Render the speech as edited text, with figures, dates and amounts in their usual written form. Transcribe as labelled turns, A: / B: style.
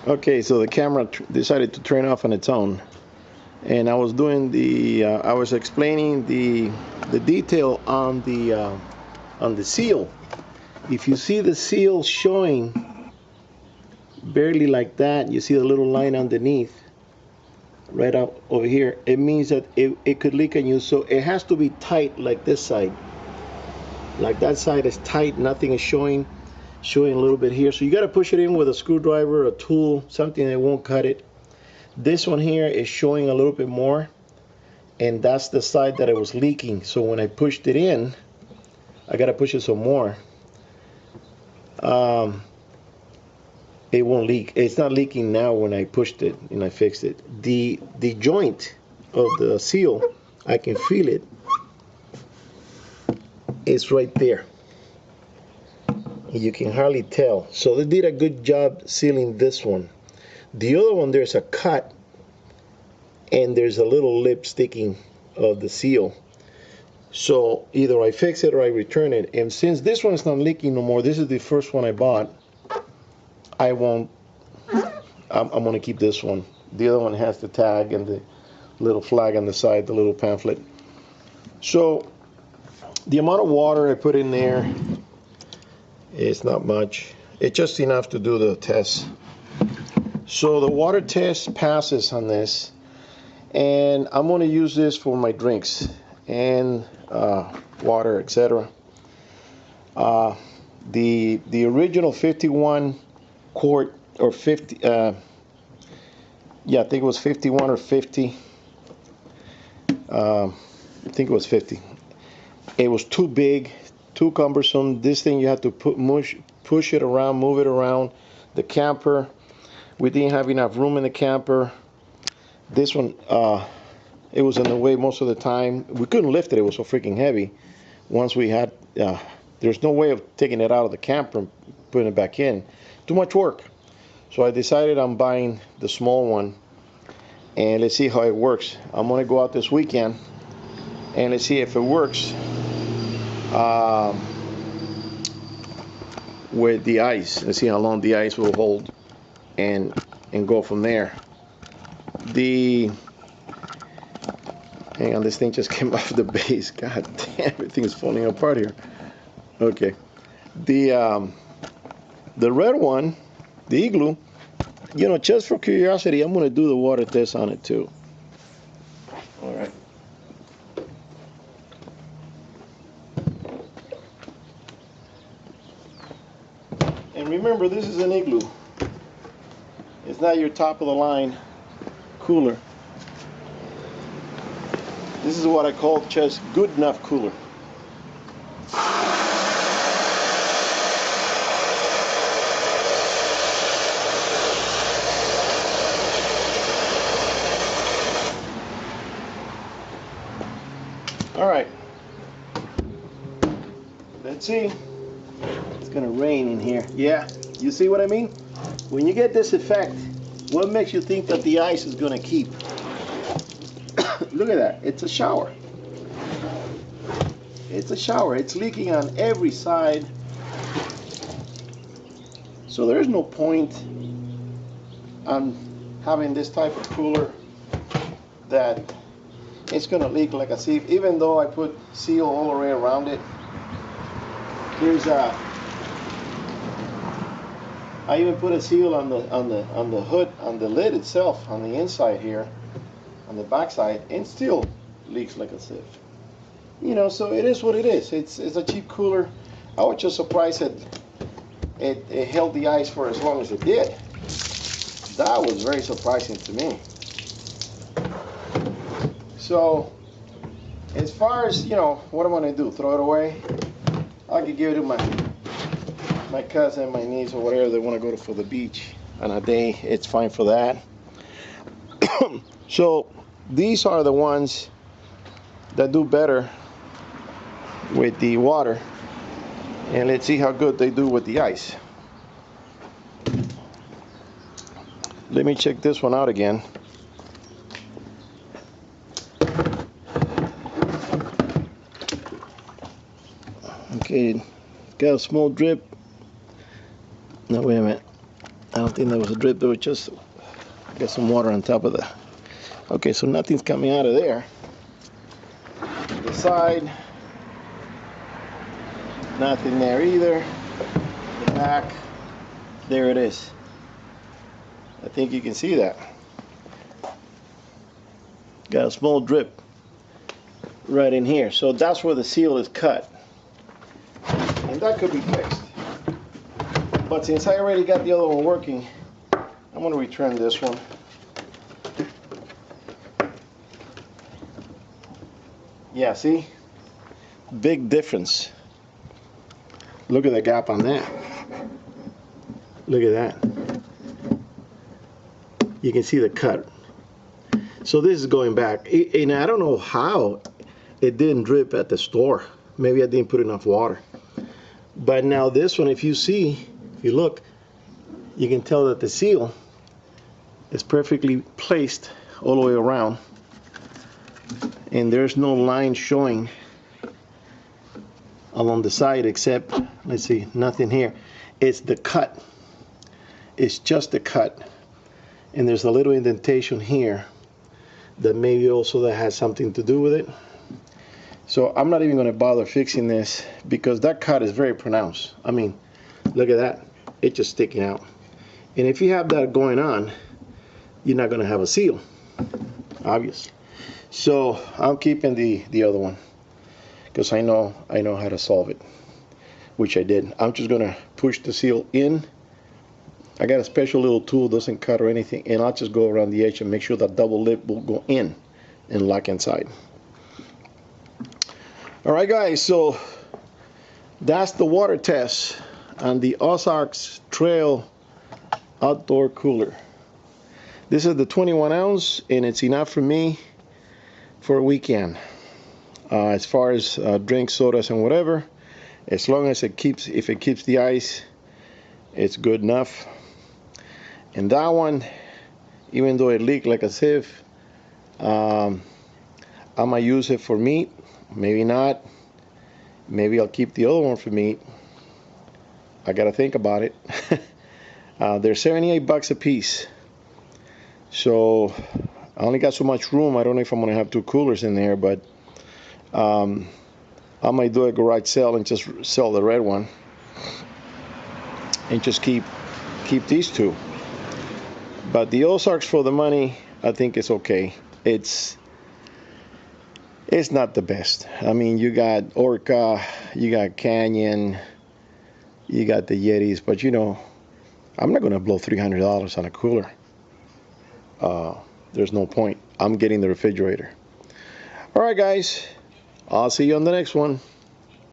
A: Okay, so the camera decided to turn off on its own, and I was doing I was explaining the detail on the seal. If you see the seal showing barely like that, you see the little line underneath, right out over here. It means that it could leak on you, so it has to be tight like this side. Like that side is tight, nothing is showing a little bit here. So you got to push it in with a screwdriver, a tool, something that won't cut it. This one here is showing a little bit more, and that's the side that it was leaking. So when I pushed it in, I got to push it some more. It won't leak. It's not leaking now when I pushed it and I fixed it. The joint of the seal, I can feel it. It's right there. You can hardly tell. So they did a good job sealing this one. The other one, there's a cut and there's a little lip sticking of the seal. So either I fix it or I return it. And since this one's not leaking no more, this is the first one I bought, I'm gonna keep this one. The other one has the tag and the little flag on the side, the little pamphlet. So the amount of water I put in there is not much. It's just enough to do the test. So the water test passes on this, and I'm going to use this for my drinks and water, etc. The original 51 quart or 50, yeah, I think it was 51 or 50. I think it was 50. It was too big, too cumbersome. This thing you have to push it around, move it around. The camper, we didn't have enough room in the camper. This one, it was in the way most of the time. We couldn't lift it. It was so freaking heavy. Once we had, there's no way of taking it out of the camper and putting it back in. Too much work. So I decided on buying the small one, and let's see how it works. I'm gonna go out this weekend and let's see if it works with the ice. Let's see how long the ice will hold, and go from there. Hang on, this thing just came off the base. God damn, everything's falling apart here. Okay, the red one, the Igloo, you know, just for curiosity, I'm gonna do the water test on it too. All right. And remember, this is an Igloo. It's not your top of the line cooler. This is what I call just good enough cooler. All right. Let's see. It's gonna rain in here. Yeah, you see what I mean? When you get this effect, what makes you think that the ice is gonna keep? Look at that, it's a shower. It's a shower, it's leaking on every side. So there's no point on having this type of cooler that it's gonna leak like a sieve, even though I put seal all the way around it. Here's I even put a seal on the hood, on the lid itself, on the inside here, on the back side, and still leaks like a sieve. You know, so it is what it is. It's a cheap cooler. I was just surprised that it held the ice for as long as it did. That was very surprising to me. So, as far as, you know, what am I gonna do? Throw it away? I could give it to my cousin, my niece, or whatever they want to go for the beach on a day. It's fine for that. So these are the ones that do better with the water, and let's see how good they do with the ice. Let me check this one out again. Okay, got a small drip. No, wait a minute. I don't think that was a drip, though. Just get some water on top of that. Okay, so nothing's coming out of there. The side, nothing there either. The back, there it is. I think you can see that. Got a small drip right in here. So that's where the seal is cut. And that could be fixed. But since I already got the other one working, I'm going to return this one. Yeah, see? Big difference. Look at the gap on that. Look at that. You can see the cut. So this is going back. And I don't know how it didn't drip at the store. Maybe I didn't put enough water. But now this one, if you see, if you look, you can tell that the seal is perfectly placed all the way around. And there's no line showing along the side except, let's see, nothing here. It's the cut. It's just the cut. And there's a little indentation here that maybe also that has something to do with it. So I'm not even going to bother fixing this because that cut is very pronounced. I mean, look at that. It's just sticking out. And if you have that going on, you're not going to have a seal, obviously. So I'm keeping the other one because I know how to solve it, which I did. I'm just going to push the seal in. I got a special little tool, doesn't cut or anything, and I'll just go around the edge and make sure that double lip will go in and lock inside. All right, guys, so that's the water test on the Ozark Trail outdoor cooler. This is the 21 ounce, and it's enough for me for a weekend. As far as drink sodas and whatever, as long as if it keeps the ice, it's good enough. And that one, even though it leaked like a sieve, I might use it for meat, maybe not. Maybe I'll keep the other one for meat. I gotta think about it. They're 78 bucks a piece. So I only got so much room. I don't know if I'm gonna have 2 coolers in there, but I might do a garage sale and just sell the red one and just keep these 2. But the Ozarks for the money, I think it's okay. It's not the best. I mean, you got Orca, you got Canyon, you got the Yetis, but you know, I'm not gonna blow $300 on a cooler. There's no point. I'm getting the refrigerator. All right, guys, I'll see you on the next one.